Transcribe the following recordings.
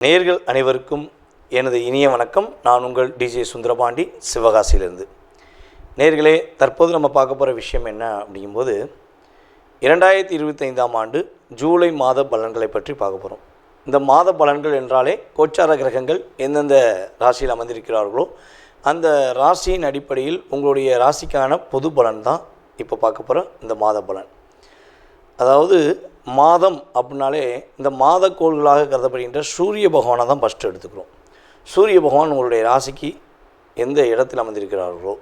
நேயர்கள் அனைவருக்கும் எனது இனிய வணக்கம். நான் உங்கள் டிஜே சுந்தரபாண்டி, சிவகாசியிலிருந்து. நேயர்களே, தற்போது நம்ம பார்க்க போகிற விஷயம் என்ன அப்படிங்கும்போது 2025ஆம் ஆண்டு ஜூலை மாத பலன்களை பற்றி பார்க்க போகிறோம். இந்த மாத பலன்கள் என்றாலே கோச்சார கிரகங்கள் எந்தெந்த ராசியில் அமர்ந்திருக்கிறார்களோ அந்த ராசியின் அடிப்படையில் உங்களுடைய ராசிக்கான பொது பலன் தான் இப்போ பார்க்க போகிற இந்த மாத பலன். அதாவது மாதம் அப்படின்னாலே இந்த மாத கோள்களாக கருதப்படுகின்ற சூரிய பகவானை தான் ஃபஸ்ட்டு எடுத்துக்கிறோம். சூரிய பகவான் உங்களுடைய ராசிக்கு எந்த இடத்தில் அமர்ந்திருக்கிறார்களோ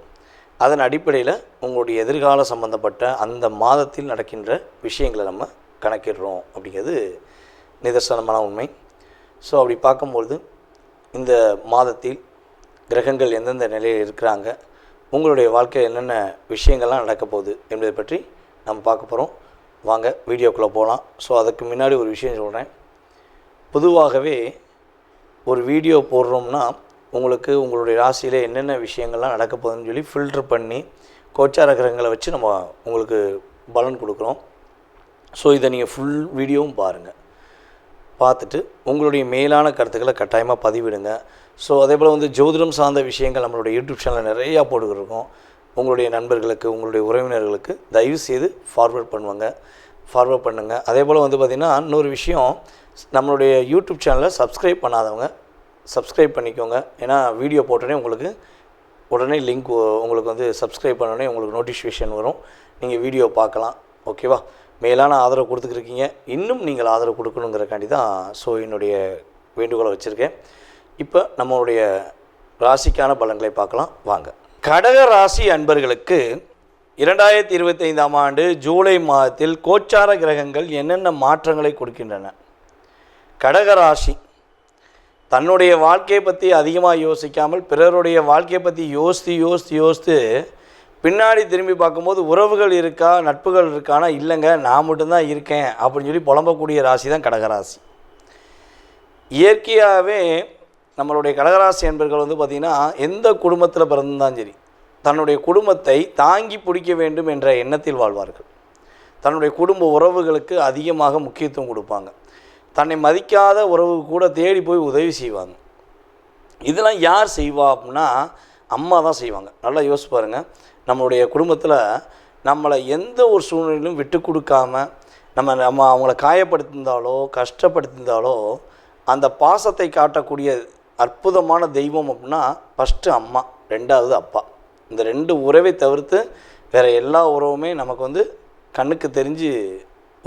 அதன் அடிப்படையில் உங்களுடைய எதிர்கால சம்பந்தப்பட்ட அந்த மாதத்தில் நடக்கின்ற விஷயங்களை நம்ம கணக்கிடுறோம் அப்படிங்கிறது நிதர்சனமான உண்மை. ஸோ அப்படி பார்க்கும்பொழுது இந்த மாதத்தில் கிரகங்கள் எந்தெந்த நிலையில் இருக்கிறாங்க, உங்களுடைய வாழ்க்கையில் என்னென்ன விஷயங்கள்லாம் நடக்க போகுது என்பதை பற்றி நம்ம பார்க்க போகிறோம். வாங்க வீடியோக்குள்ளே போகலாம். ஸோ அதுக்கு முன்னாடி ஒரு விஷயம் சொல்கிறேன். பொதுவாகவே ஒரு வீடியோ போடுறோம்னா உங்களுக்கு உங்களுடைய ராசியில் என்னென்ன விஷயங்கள்லாம் நடக்க போகுதுன்னு சொல்லி ஃபில்ட்ரு பண்ணி கோச்சார கிரகங்களை வச்சு நம்ம உங்களுக்கு பலன் கொடுக்குறோம். ஸோ இதை நீங்கள் ஃபுல் வீடியோவும் பாருங்கள். பார்த்துட்டு உங்களுடைய மேலான கருத்துக்களை கட்டாயமாக பதிவிடுங்க. ஸோ அதே போல் ஜோதிடம் சார்ந்த விஷயங்கள் நம்மளுடைய யூடியூப் சேனலில் நிறையா போட்டுக்கிருக்கோம். உங்களுடைய நண்பர்களுக்கு, உங்களுடைய உறவினர்களுக்கு தயவுசெய்து ஃபார்வர்ட் பண்ணுங்கள். அதே போல் பார்த்திங்கன்னா இன்னொரு விஷயம், நம்மளுடைய யூடியூப் சேனலை சப்ஸ்கிரைப் பண்ணாதவங்க சப்ஸ்கிரைப் பண்ணிக்கோங்க. ஏன்னா வீடியோ போட்டோடனே உங்களுக்கு உடனே லிங்க் உங்களுக்கு சப்ஸ்கிரைப் பண்ணோடனே உங்களுக்கு நோட்டிஃபிகேஷன் வரும், நீங்கள் வீடியோ பார்க்கலாம். ஓகேவா? மேலான ஆதரவு கொடுத்துக்கிருக்கீங்க, இன்னும் நீங்கள் ஆதரவு கொடுக்கணுங்கிறக்காண்டி தான் ஸோ என்னுடைய வேண்டுகோளை வச்சுருக்கேன். இப்போ நம்மளுடைய ராசிக்கான பலன்களை பார்க்கலாம் வாங்க. கடக ராசி அன்பர்களுக்கு 2025ஆம் ஆண்டு ஜூலை மாதத்தில் கோச்சார கிரகங்கள் என்னென்ன மாற்றங்களை கொடுக்கின்றன? கடக ராசி தன்னுடைய வாழ்க்கையை பற்றி அதிகமாக யோசிக்காமல் பிறருடைய வாழ்க்கையை பற்றி யோசித்து பின்னாடி திரும்பி பார்க்கும்போது உறவுகள் இருக்கா, நட்புகள் இருக்கானா, இல்லைங்க நான் மட்டும்தான் இருக்கேன் அப்படின்னு சொல்லி புலம்பக்கூடிய ராசி தான் கடகராசி. இயற்கையாகவே நம்மளுடைய கடகராசி என்பர்கள் பார்த்திங்கன்னா எந்த குடும்பத்தில் பிறந்தாலும் சரி தன்னுடைய குடும்பத்தை தாங்கி பிடிக்க வேண்டும் என்ற எண்ணத்தில் வாழ்வார்கள். தன்னுடைய குடும்ப உறவுகளுக்கு அதிகமாக முக்கியத்துவம் கொடுப்பாங்க. தன்னை மதிக்காத உறவு கூட தேடி போய் உதவி செய்வாங்க. இதெல்லாம் யார் செய்வா அப்படின்னா அம்மா தான் செய்வாங்க. நல்லா யோசிச்சு பாருங்கள். நம்மளுடைய குடும்பத்தில் நம்மளை எந்த ஒரு சூழ்நிலையிலும் விட்டு கொடுக்காம நம்ம அவங்கள காயப்படுத்தியிருந்தாலோ கஷ்டப்படுத்தியிருந்தாலோ அந்த பாசத்தை காட்டக்கூடிய அற்புதமான தெய்வம் அப்படின்னா ஃபஸ்ட்டு அம்மா, ரெண்டாவது அப்பா. இந்த ரெண்டு உறவை தவிர்த்து வேறு எல்லா உறவுமே நமக்கு கண்ணுக்கு தெரிஞ்சு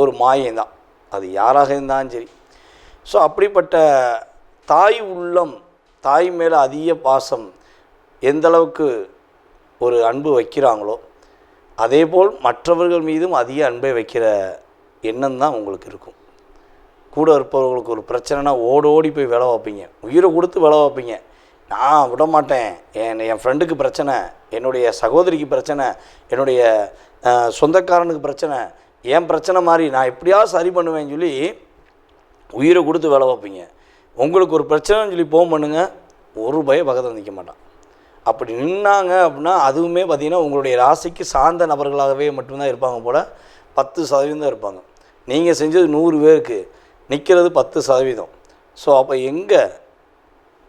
ஒரு மாயம்தான், அது யாராக இருந்தாலும் சரி. ஸோ அப்படிப்பட்ட தாய் உள்ளம், தாய் மேலே அதிக பாசம் எந்தளவுக்கு ஒரு அன்பு வைக்கிறாங்களோ அதேபோல் மற்றவர்கள் மீதும் அதிக அன்பை வைக்கிற எண்ணம் தான் உங்களுக்கு இருக்கும். கூட இருப்பவர்களுக்கு ஒரு பிரச்சனைனா ஓடி போய் வேலை வைப்பீங்க, உயிரை கொடுத்து வேலை வைப்பீங்க. நான் விட மாட்டேன், என் ஃப்ரெண்டுக்கு பிரச்சனை, என்னுடைய சகோதரிக்கு பிரச்சனை, என்னுடைய சொந்தக்காரனுக்கு பிரச்சனை, என் பிரச்சனை மாதிரி நான் எப்படியாவது சரி பண்ணுவேன்னு சொல்லி உயிரை கொடுத்து வேலை வைப்பீங்க. உங்களுக்கு ஒரு பிரச்சனைன்னு சொல்லி ஃபோன் பண்ணுங்கள், ஒரு பய பக்கத்தில் நிற்க மாட்டான். அப்படி நின்னாங்க அப்படின்னா அதுவுமே பார்த்திங்கன்னா உங்களுடைய ராசிக்கு சார்ந்த நபர்களாகவே மட்டும்தான் இருப்பாங்க. போல் 10% தான் இருப்பாங்க. நீங்கள் செஞ்சது 100 பேருக்கு, நிற்கிறது 10%. ஸோ அப்போ எங்கே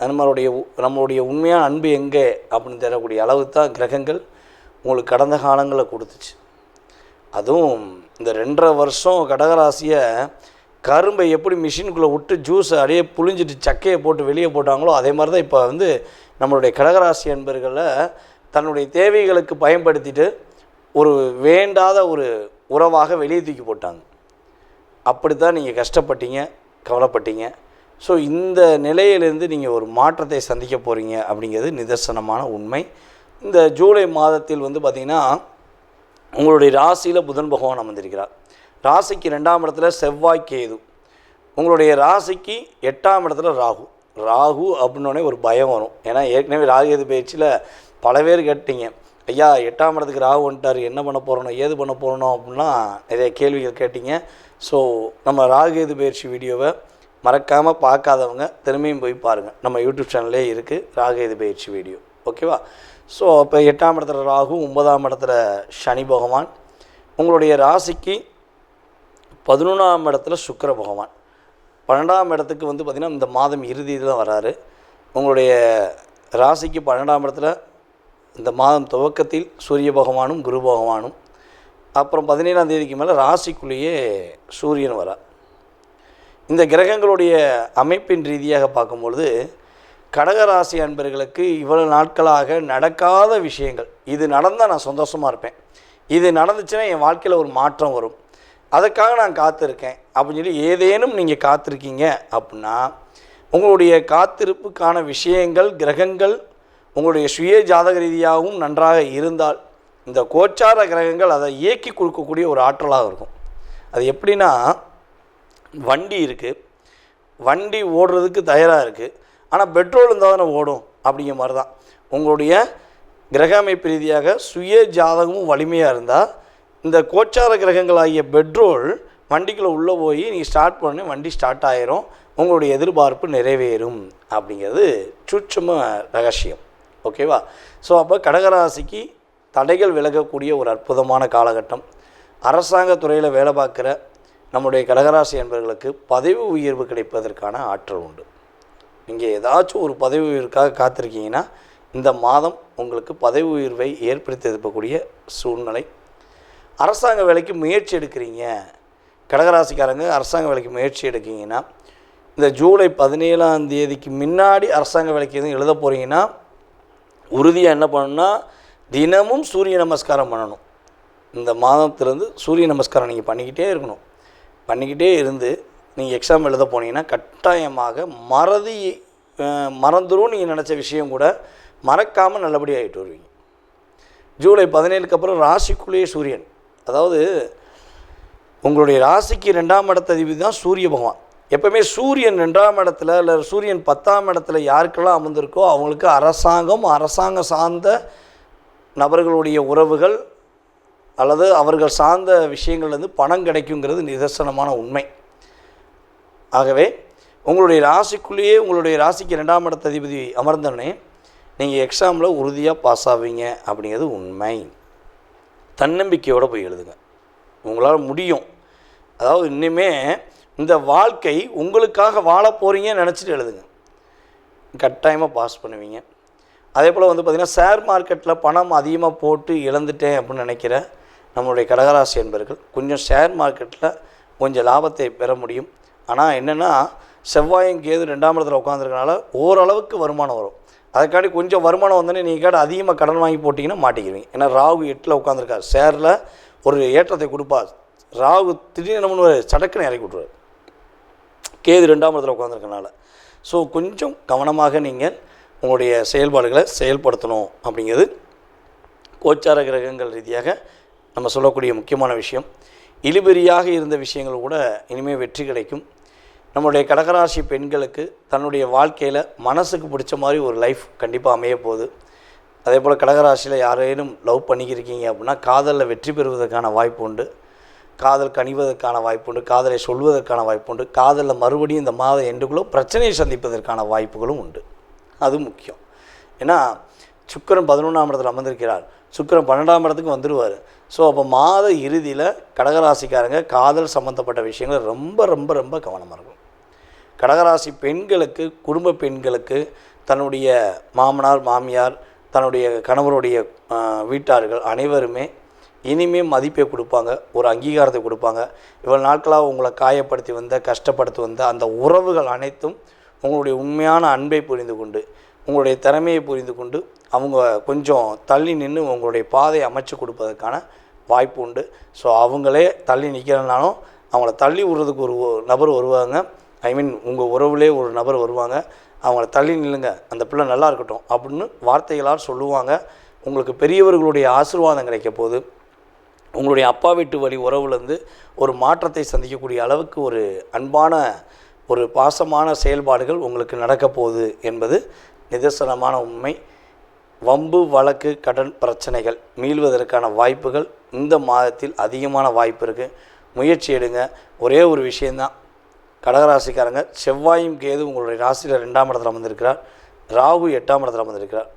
நம்மளுடைய உண்மையான அன்பு எங்கே அப்படின்னு தரக்கூடிய அளவுக்கு தான் கிரகங்கள் உங்களுக்கு கடந்த காலங்களில் கொடுத்துச்சு. அதுவும் இந்த 2.5 வருஷம் கடகராசியை கரும்பை எப்படி மிஷினுக்குள்ளே விட்டு ஜூஸை அப்படியே புழிஞ்சிட்டு சக்கையை போட்டு வெளியே போட்டாங்களோ அதே மாதிரி தான் இப்போ நம்மளுடைய கடகராசி என்பர்களை தன்னுடைய தேவைகளுக்கு பயன்படுத்திட்டு ஒரு வேண்டாத ஒரு உறவாக வெளியே தூக்கி போட்டாங்க. அப்படி தான் நீங்கள் கஷ்டப்பட்டீங்க, கவலைப்பட்டீங்க. ஸோ இந்த நிலையிலேருந்து நீங்கள் ஒரு மாற்றத்தை சந்திக்க போகிறீங்க அப்படிங்கிறது நிதர்சனமான உண்மை. இந்த ஜூலை மாதத்தில் பார்த்திங்கன்னா உங்களுடைய ராசியில் புதன் பகவான் அமர்ந்திருக்கிறார். ராசிக்கு 2ஆம் இடத்துல செவ்வாய் கேது, உங்களுடைய ராசிக்கு 8ஆம் இடத்துல ராகு அப்படின்னோடனே ஒரு பயம் வரும். ஏன்னா ஏற்கனவே ராகு கேது பயிற்சியில் பல பேர் கேட்டீங்க, ஐயா 8ஆம் இடத்துக்கு ராகு வந்துட்டார், என்ன பண்ண போகிறோம், ஏது பண்ண போகிறோம் அப்படின்னா நிறைய கேள்விகள் கேட்டீங்க. ஸோ நம்ம ராகு கேது பயிற்சி வீடியோவை மறக்காமல் பார்க்காதவங்க திரும்பியும் போய் பாருங்கள். நம்ம யூடியூப் சேனல்லே இருக்குது ராகு கேது பயிற்சி வீடியோ. ஓகேவா? ஸோ இப்போ 8ஆம் இடத்துல ராகு, 9ஆம் இடத்துல சனி பகவான், உங்களுடைய ராசிக்கு 11ஆம் இடத்துல சுக்கிர பகவான். 12ஆம் இடத்துக்கு வந்து பார்த்திங்கன்னா இந்த மாதம் இறுதியில் தான் வராரு. உங்களுடைய ராசிக்கு 12ஆம் இடத்துல இந்த மாதம் துவக்கத்தில் சூரிய பகவானும் குரு பகவானும், அப்புறம் 17ஆம் தேதிக்கு மேலே ராசிக்குள்ளேயே சூரியன் வரார். இந்த கிரகங்களுடைய அமைப்பின் ரீதியாக பார்க்கும்பொழுது கடகராசி அன்பர்களுக்கு இவ்வளவு நாட்களாக நடக்காத விஷயங்கள், இது நடந்தால் நான் சந்தோஷமாக இருப்பேன், இது நடந்துச்சுன்னா என் வாழ்க்கையில் ஒரு மாற்றம் வரும், அதுக்காக நான் காத்திருக்கேன் அப்படின்னு சொல்லி ஏதேனும் நீங்கள் காத்திருக்கீங்க அப்படின்னா உங்களுடைய காத்திருப்புக்கான விஷயங்கள் கிரகங்கள் உங்களுடைய சுய ஜாதக ரீதியாகவும் நன்றாக இருந்தால் இந்த கோச்சார கிரகங்கள் அதை இயக்கி கொடுக்கக்கூடிய ஒரு ஆற்றலாக இருக்கும். அது எப்படின்னா, வண்டி இருக்குது, வண்டி ஓடுறதுக்கு தயாராக இருக்குது, ஆனால் பெட்ரோல் இருந்தால் தானே ஓடும். அப்படிங்கிற மாதிரி தான் உங்களுடைய கிரக அமைப்பு ரீதியாக சுய ஜாதகமும் வலிமையாக இருந்தால் இந்த கோச்சார கிரகங்கள் ஆகிய பெட்ரோல் வண்டிக்குள்ளே உள்ளே போய் நீங்கள் ஸ்டார்ட் பண்ணி வண்டி ஸ்டார்ட் ஆகிரும், உங்களுடைய எதிர்பார்ப்பு நிறைவேறும். அப்படிங்கிறது சூட்சும ரகசியம். ஓகேவா? ஸோ அப்போ கடகராசிக்கு தடைகள் விலகக்கூடிய ஒரு அற்புதமான காலகட்டம். அரசாங்க துறையில் வேலை பார்க்குற நம்முடைய கடகராசி என்பவர்களுக்கு பதவி உயர்வு கிடைப்பதற்கான ஆற்றல் உண்டு. நீங்கள் ஏதாச்சும் ஒரு பதவி உயர்வுக்காக காத்திருக்கீங்கன்னா இந்த மாதம் உங்களுக்கு பதவி உயர்வை ஏற்படுத்தி இருக்கக்கூடிய சூழ்நிலை. அரசாங்க வேலைக்கு முயற்சி எடுக்கிறீங்க, கடகராசிக்காரங்க அரசாங்க வேலைக்கு முயற்சி எடுக்கிறீங்கன்னா இந்த ஜூலை 17ஆம் தேதிக்கு முன்னாடி அரசாங்க வேலைக்கு எதுவும் எழுத போகிறீங்கன்னா உறுதியாக என்ன பண்ணணும்னா தினமும் சூரிய நமஸ்காரம் பண்ணணும். இந்த மாதத்துலேருந்து சூரிய நமஸ்காரம் நீங்கள் பண்ணிக்கிட்டே இருக்கணும். பண்ணிக்கிட்டே இருந்து நீங்கள் எக்ஸாம் எழுத போனீங்கன்னா கட்டாயமாக மறந்துடும் நீங்கள் நினச்ச விஷயம் கூட மறக்காமல் நல்லபடியாக ஆகிட்டு வருவீங்க. ஜூலை 17க்கு அப்புறம் ராசிக்குள்ளேயே சூரியன், அதாவது உங்களுடைய ராசிக்கு 2ஆம் இடத்த அதிபதி தான் சூரிய பகவான். எப்போவுமே சூரியன் 2ஆம் இடத்துல இல்லை சூரியன் 10ஆம் இடத்துல யாருக்கெல்லாம் அமர்ந்திருக்கோ அவங்களுக்கு அரசாங்கம் சார்ந்த நபர்களுடைய உறவுகள் அல்லது அவர்கள் சார்ந்த விஷயங்கள்லேருந்து பணம் கிடைக்குங்கிறது நிதர்சனமான உண்மை. ஆகவே உங்களுடைய ராசிக்குள்ளேயே உங்களுடைய ராசிக்கு 2ஆம் இடத்த அதிபதி அமர்ந்தோடனே நீங்கள் எக்ஸாமில் உறுதியாக பாஸ் ஆவீங்க அப்படிங்கிறது உண்மை. தன்னம்பிக்கையோடு போய் எழுதுங்க, உங்களால் முடியும். அதாவது இன்னுமே இந்த வாழ்க்கை உங்களுக்காக வாழ போகிறீங்கன்னு நினச்சிட்டு எழுதுங்க, கட்டாயமாக பாஸ் பண்ணுவீங்க. அதே போல் வந்து பார்த்திங்கன்னா ஷேர் மார்க்கெட்டில் பணம் அதிகமாக போட்டு இழந்துட்டேன் அப்படின்னு நினைக்கிற நம்மளுடைய கடகராசி என்பர்கள் கொஞ்சம் ஷேர் மார்க்கெட்டில் கொஞ்சம் லாபத்தை பெற முடியும். ஆனால் என்னென்னா செவ்வாயும் கேது 2ஆம் இடத்துல உட்காந்துருக்கனால ஓரளவுக்கு வருமானம் வரும். அதுக்காண்டி கொஞ்சம் வருமானம் வந்தோடனே நீங்கள் அதிகமாக கடன் வாங்கி போட்டிங்கன்னா மாட்டிக்கிடுவீங்க. ஏன்னா ராகு 8ல் உட்காந்துருக்கார், ஷேரில் ஒரு ஏற்றத்தை கொடுப்பார். ராகு திடீர்னு நம்மளு சடக்குன்னு இறக்கி விட்ருவார், கேது 2ஆம் இடத்துல உட்காந்துருக்கனால. ஸோ கொஞ்சம் கவனமாக நீங்கள் உங்களுடைய செயல்பாடுகளை செயல்படுத்தணும் அப்படிங்கிறது கோச்சார கிரகங்கள் ரீதியாக நம்ம சொல்லக்கூடிய முக்கியமான விஷயம். இழுபறியாக இருந்த விஷயங்கள் கூட இனிமேல் வெற்றி கிடைக்கும். நம்முடைய கடகராசி பெண்களுக்கு தன்னுடைய வாழ்க்கையில் மனசுக்கு பிடிச்ச மாதிரி ஒரு லைஃப் கண்டிப்பாக அமைய போகுது. அதே போல் கடகராசியில் யாரேனும் லவ் பண்ணிக்கிருக்கீங்க அப்படின்னா காதலில் வெற்றி பெறுவதற்கான வாய்ப்பு உண்டு, காதல் கனிவதற்கான வாய்ப்பு உண்டு, காதலை சொல்வதற்கான வாய்ப்பு உண்டு, காதலில் மறுபடியும் இந்த மாத எண்டுக்குள்ளே பிரச்சனையை சந்திப்பதற்கான வாய்ப்புகளும் உண்டு. அது முக்கியம். ஏன்னா சுக்கிரன் 11ஆம் இடத்துல அமர்ந்திருக்கிறார், சுக்கிரன் 12ஆம் இடத்துக்கு வந்துடுவார். ஸோ அப்போ மாத இறுதியில் கடகராசிக்காரங்க காதல் சம்மந்தப்பட்ட விஷயங்கள் ரொம்ப ரொம்ப ரொம்ப கவனமாக இருக்கும். கடகராசி பெண்களுக்கு, குடும்ப பெண்களுக்கு தன்னுடைய மாமனார் மாமியார் தன்னுடைய கணவருடைய வீட்டார்கள் அனைவருமே இனிமேல் மதிப்பை கொடுப்பாங்க, ஒரு அங்கீகாரத்தை கொடுப்பாங்க. இவ்வளோ நாட்களாக உங்களை காயப்படுத்தி வந்த கஷ்டப்படுத்தி வந்த அந்த உறவுகள் அனைத்தும் உங்களுடைய உண்மையான அன்பை புரிந்து கொண்டு உங்களுடைய திறமையை புரிந்து கொண்டு அவங்க கொஞ்சம் தள்ளி நின்று உங்களுடைய பாதையை அமைச்சு கொடுப்பதற்கான வாய்ப்பு உண்டு. ஸோ அவங்களே தள்ளி நிற்கிறனாலும் அவங்கள தள்ளி விடுறதுக்கு ஒரு நபர் வருவாங்க. உங்கள் உறவுலே ஒரு நபர் வருவாங்க, அவங்கள தள்ளி நில்லுங்க, அந்த பிள்ளை நல்லா இருக்கட்டும் அப்படின்னு வார்த்தைகளால் சொல்லுவாங்க. உங்களுக்கு பெரியவர்களுடைய ஆசீர்வாதம் கிடைக்க போது உங்களுடைய அப்பா வீட்டு வழி உறவுலேருந்து ஒரு மாற்றத்தை சந்திக்கக்கூடிய அளவுக்கு ஒரு அன்பான ஒரு பாசமான செயல்பாடுகள் உங்களுக்கு நடக்க போகுது என்பது நிதர்சனமான உண்மை. வம்பு வழக்கு கடன் பிரச்சனைகள் மீள்வதற்கான வாய்ப்புகள் இந்த மாதத்தில் அதிகமான வாய்ப்பு இருக்குது. முயற்சி எடுங்க. ஒரே ஒரு விஷயந்தான், கடகராசிக்காரங்க செவ்வாயும் கேது உங்களுடைய ராசியில் 2ஆம் இடத்துல அமர்ந்திருக்கிறார், ராகு 8ஆம் இடத்துல அமர்ந்திருக்கிறார்.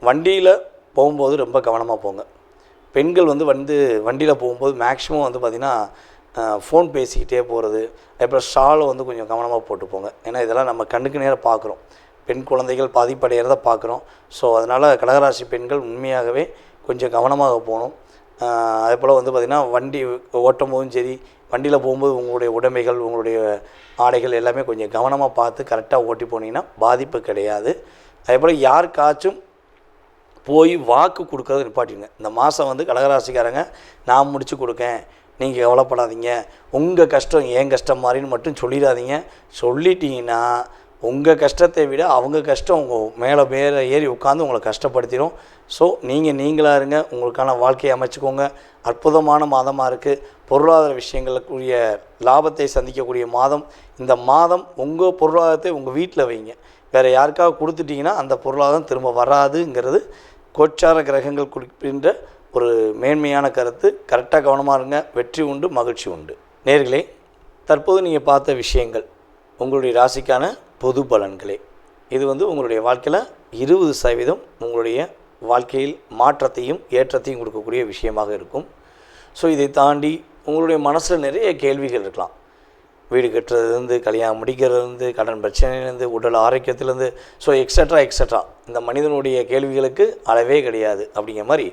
வண்டியில் போகும்போது ரொம்ப கவனமாக போங்க. பெண்கள் வந்து வண்டியில் போகும்போது மேக்ஸிமம் வந்து பார்த்திங்கன்னா ஃபோன் பேசிக்கிட்டே போகிறது, அப்புறம் ஷாலை வந்து கொஞ்சம் கவனமாக போட்டு போங்க. ஏன்னா இதெல்லாம் நம்ம கண்ணுக்கு நேராக பார்க்குறோம். பெண் குழந்தைகள் பாதிப்படைகிறத பார்க்குறோம். ஸோ அதனால் கடகராசி பெண்கள் உண்மையாகவே கொஞ்சம் கவனமாக போகணும். அதேபோல் வந்து பார்த்திங்கன்னா வண்டி ஓட்டும் போதும் சரி, வண்டியில் போகும்போது உங்களுடைய உடைமைகள், உங்களுடைய ஆடைகள் எல்லாமே கொஞ்சம் கவனமாக பார்த்து கரெக்டாக ஓட்டி போனீங்கன்னா பாதிப்பு கிடையாது. அதேபோல் யாருக்காச்சும் போய் வாக்கு கொடுக்கறது நிப்பாட்டிங்க. இந்த மாதம் வந்து கடகராசிக்காரங்க நான் முடித்து கொடுக்கேன், நீங்கள் கவலைப்படாதீங்க, உங்கள் கஷ்டம் என் கஷ்டம் மாதிரின்னு மட்டும் சொல்லிடாதீங்க. சொல்லிட்டீங்கன்னா உங்கள் கஷ்டத்தை விட அவங்க கஷ்டம் உங்கள் மேலே ஏறி உட்காந்து உங்களை கஷ்டப்படுத்திடும். ஸோ நீங்களாக இருங்க, உங்களுக்கான வாழ்க்கையை அமைச்சுக்கோங்க. அற்புதமான மாதமாக இருக்குது. பொருளாதார விஷயங்களுக்குரிய லாபத்தை சந்திக்கக்கூடிய மாதம். இந்த மாதம் உங்கள் பொருளாதாரத்தை உங்கள் வீட்டில் வைங்க. வேறு யாருக்காக கொடுத்துட்டிங்கன்னா அந்த பொருளாதாரம் திரும்ப வராதுங்கிறது கோச்சார கிரகங்கள் குறிப்பின்ற ஒரு மேன்மையான கருத்து. கரெக்டாக கவனமாக இருங்க. வெற்றி உண்டு, மகிழ்ச்சி உண்டு. நேர்களே, தற்போது நீங்கள் பார்த்த விஷயங்கள் உங்களுடைய ராசிக்கான பொது பலன்களே. இது வந்து உங்களுடைய வாழ்க்கையில் 20% உங்களுடைய வாழ்க்கையில் மாற்றத்தையும் ஏற்றத்தையும் கொடுக்கக்கூடிய விஷயமாக இருக்கும். ஸோ இதை தாண்டி உங்களுடைய மனசில் நிறைய கேள்விகள் இருக்கலாம். வீடு கட்டுறதுலேருந்து, கல்யாணம் முடிக்கிறதுலேருந்து, கடன் பிரச்சனையிலேருந்து, உடல் ஆரோக்கியத்திலேருந்து, ஸோ எக்ஸட்ரா இந்த மனிதனுடைய கேள்விகளுக்கு அளவே கிடையாது. அப்படிங்கிற மாதிரி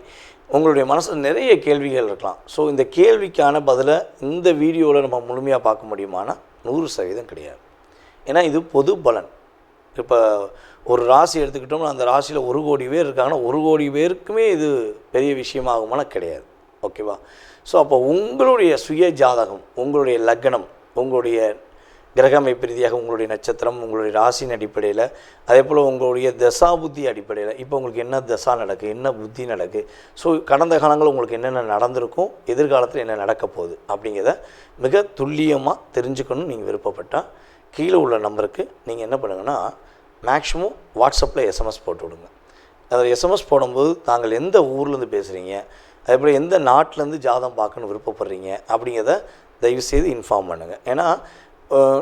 உங்களுடைய மனசில் நிறைய கேள்விகள் இருக்கலாம். ஸோ இந்த கேள்விக்கான பதிலை இந்த வீடியோவில் நம்ம முழுமையாக பார்க்க முடியுமானா 100% கிடையாது. ஏன்னா இது பொது பலன். இப்போ ஒரு ராசி எடுத்துக்கிட்டோம்னா அந்த ராசியில் 1 கோடி பேர் இருக்காங்கன்னா 1 கோடி பேருக்குமே இது பெரிய விஷயமாகுமானா கிடையாது. ஓகேவா? ஸோ அப்போ உங்களுடைய சுய ஜாதகம், உங்களுடைய லக்னம், உங்களுடைய கிரக அமைப்பு ரீதியாக உங்களுடைய நட்சத்திரம், உங்களுடைய ராசியின் அடிப்படையில், அதே போல் உங்களுடைய தசா புத்தி அடிப்படையில் இப்போ உங்களுக்கு என்ன தசா நடக்குது, என்ன புத்தி நடக்குது, ஸோ கடந்த காலங்களில் உங்களுக்கு என்னென்ன நடந்திருக்கும், எதிர்காலத்தில் என்ன நடக்க போகுது அப்படிங்கிறத மிக துல்லியமாக தெரிஞ்சுக்கணும்னு நீங்கள் விருப்பப்பட்டால் கீழே உள்ள நம்பருக்கு நீங்கள் என்ன பண்ணுங்கன்னா மேக்ஸிமம் வாட்ஸ்அப்பில் எஸ்எம்எஸ் போட்டு விடுங்க. அதில் எஸ்எம்எஸ் போடும்போது தாங்கள் எந்த ஊர்லேருந்து பேசுகிறீங்க, அதேபோல் எந்த நாட்டிலேருந்து ஜாதகம் பார்க்கணுன்னு விருப்பப்படுறீங்க அப்படிங்கிறத தயவுசெய்து இன்ஃபார்ம் பண்ணுங்கள். ஏன்னா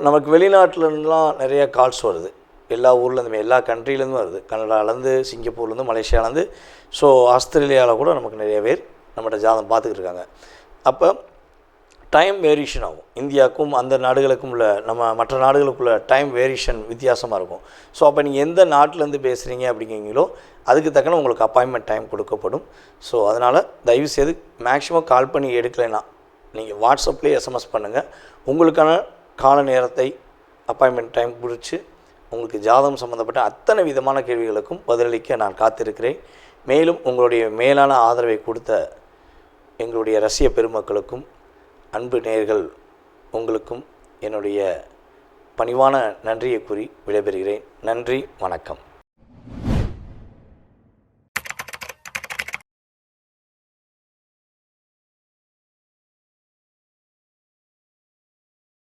நமக்கு வெளிநாட்டிலலாம் நிறைய கால்ஸ் வருது. எல்லா ஊர்லேருந்துமே, எல்லா கண்ட்ரிலேருந்து வருது. கனடாலேருந்து, சிங்கப்பூர்லேருந்து, மலேசியாவிலேருந்து, ஸோ ஆஸ்திரேலியாவில் கூட நமக்கு நிறைய பேர் நம்மகிட்ட ஜாதகம் பார்த்துக்கிட்டு இருக்காங்க. அப்போ டைம் வேரியேஷன் ஆகும். இந்தியாவுக்கும் அந்த நாடுகளுக்கும் உள்ள மற்ற நாடுகளுக்குள்ள டைம் வேரியேஷன் வித்தியாசமாக இருக்கும். ஸோ அப்போ நீங்கள் எந்த நாட்டிலேருந்து பேசுகிறீங்க அப்படிங்கிறீங்களோ அதுக்கு தக்கன உங்களுக்கு அப்பாயின்மெண்ட் டைம் கொடுக்கப்படும். ஸோ அதனால் தயவுசெய்து மேக்ஸிமம் கால் பண்ணி எடுக்கலைன்னா நீங்கள் வாட்ஸ்அப்லேயே எஸ்எம்எஸ் பண்ணுங்கள். உங்களுக்கான கால நேரத்தை அப்பாயின்மெண்ட் டைம் பிடிச்சி உங்களுக்கு ஜாதகம் சம்மந்தப்பட்ட அத்தனை விதமான கேள்விகளுக்கும் பதிலளிக்க நான் காத்திருக்கிறேன். மேலும் உங்களுடைய மேலான ஆதரவை கொடுத்த எங்களுடைய ரசிக பெருமக்களுக்கும் அன்பு நேயர்கள் உங்களுக்கும் என்னுடைய பணிவான நன்றியை கூறி விடைபெறுகிறேன். நன்றி, வணக்கம்.